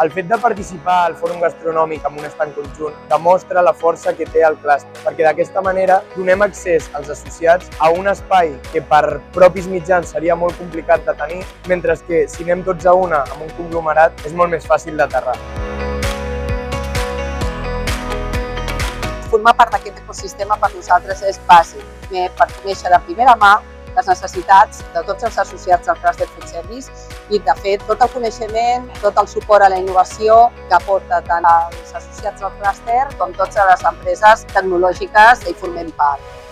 El fet de participar al Fòrum Gastronòmic amb un estand conjunt demostra la força que té el clúster, perquè d'aquesta manera donem accés als associats a un espai que per propis mitjans seria molt complicat de tenir, mentre que si anem tots a una amb un conglomerat és molt més fàcil d'aterrar. Formar part d'aquest ecosistema per nosaltres és bàsic, per conèixer de primera mà les necessitats de tots els associats del Clúster Food Service i, de fet, tot el coneixement, tot el suport a la innovació que aporta tant els associats del clúster com totes les empreses tecnològiques que hi formem part.